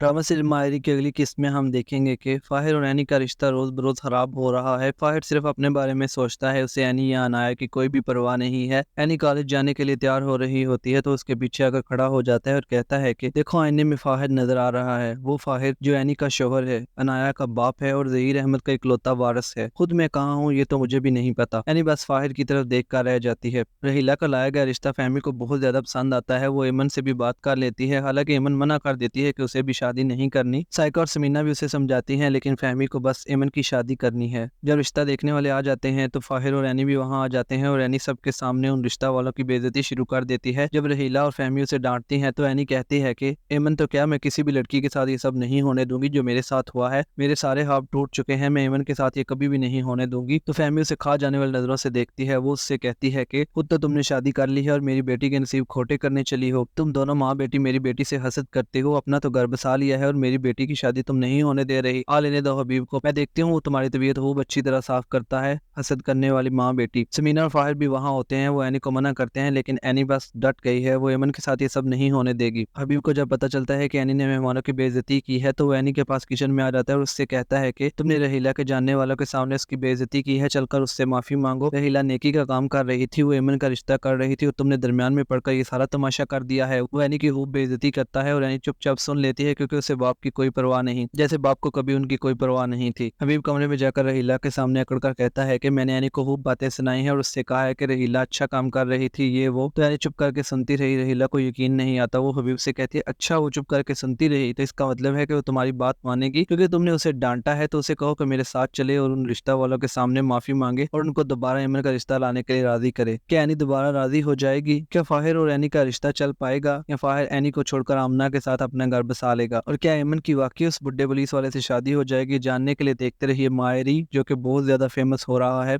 Drama serial माहिरी की अगली किस्त में हम देखेंगे कि फाहिर और एनी का रिश्ता रोज बरोज खराब हो रहा है। फाहिर सिर्फ अपने बारे में सोचता है, उसे एनी या अनाया की कोई भी परवाह नहीं है। एनी कॉलेज जाने के लिए तैयार हो रही होती है तो उसके पीछे आकर खड़ा हो जाता है और कहता है कि देखो आईने में फाहिर नजर आ रहा है। वो फाहिर जो एनी का शोहर है, अनाया का बाप है और जहीर अहमद का इकलौता वारिस है। खुद मैं कहाँ हूँ ये तो मुझे भी नहीं पता। एनी बस फाहिर की तरफ देख कर रह जाती है। रहीला का लाया गया रिश्ता फहमी को बहुत ज्यादा पसंद आता है। वो एमन से भी बात कर लेती है, हालांकि एमन मना कर देती है कि उसे भी शादी नहीं करनी। साइका और समीना भी उसे समझाती हैं, लेकिन फहमी को बस एमन की शादी करनी है। जब रिश्ता देखने वाले आ जाते हैं तो फाहिर और एनी भी वहां आ जाते हैं और एनी सबके सामने उन रिश्ता वालों की बेइज्जती शुरू कर देती है। जब रहीला और फहमी उसे डांटती हैं तो एनी कहती है कि एमन तो क्या, मैं किसी भी लड़की के साथ ये सब नहीं होने दूंगी जो मेरे साथ हुआ है। मेरे सारे ख्वाब टूट चुके हैं, मैं एमन के साथ ये कभी भी नहीं होने दूंगी। तो फहमी उसे खा जाने वाली नजरों से देखती है। वो उससे कहती है कि खुद तो तुमने शादी कर ली है और मेरी बेटी के नसीब खोटे करने चली हो। तुम दोनों माँ बेटी मेरी बेटी से हसद करते हो। अपना तो घर बसा लिया है और मेरी बेटी की शादी तुम नहीं होने दे रही। आ लेने दो हबीब को, मैं देखती हूँ वो तुम्हारी तबीयत खूब अच्छी तरह साफ करता है। हसद करने वाली माँ बेटी। समीना और फाहिर भी वहाँ होते हैं। वो एनी को मना करते हैं, लेकिन एनी बस डट गई है। वो एमन के साथ ये सब नहीं होने देगी। हबीब को जब पता चलता है कि एनी ने मेहमानों की बेइज्जती की है तो वो एनी के पास किचन में आ जाता है और उससे कहता है कि तुमने रहीला के जानने वालों के सामने उसकी बेइज्जती की है, चलकर उससे माफी मांगो। रहीला नेकी का काम कर रही थी, वो एमन का रिश्ता कर रही थी और तुमने दरमियान में पड़कर ये सारा तमाशा कर दिया है। वो एनी की खूब बेइज्जती करता है और एनी चुपचाप सुन लेती है, क्योंकि उसे बाप की कोई परवाह नहीं, जैसे बाप को कभी उनकी कोई परवाह नहीं थी। हबीब कमरे में जाकर रहीला के सामने अकड़ कर कहता है कि मैंने एनी को खूब बातें सुनाई हैं और उससे कहा है कि रहीला अच्छा काम कर रही थी, ये वो। तो एनी चुप करके सुनती रही। रहीला को यकीन नहीं आता। वो हबीब से कहती है अच्छा वो चुप करके सुनती रही तो इसका मतलब है कि वो तुम्हारी बात मानेगी, क्योंकि तुमने उसे डांटा है। तो उसे कहो कि मेरे साथ चले और उन रिश्ता वालों के सामने माफी मांगे और उनको दोबारा एमन का रिश्ता लाने के लिए राजी करे। क्या एनी दोबारा राजी हो जाएगी? क्या फाहिर और एनी का रिश्ता चल पाएगा, या फाहिर एनी को छोड़कर आमना के साथ अपना घर बसा लेगा? और क्या एमन की वाकई उस बुड्ढे पुलिस वाले से शादी हो जाएगी? जानने के लिए देखते रहिए माहिरी, जो कि बहुत ज्यादा फेमस हो रहा है।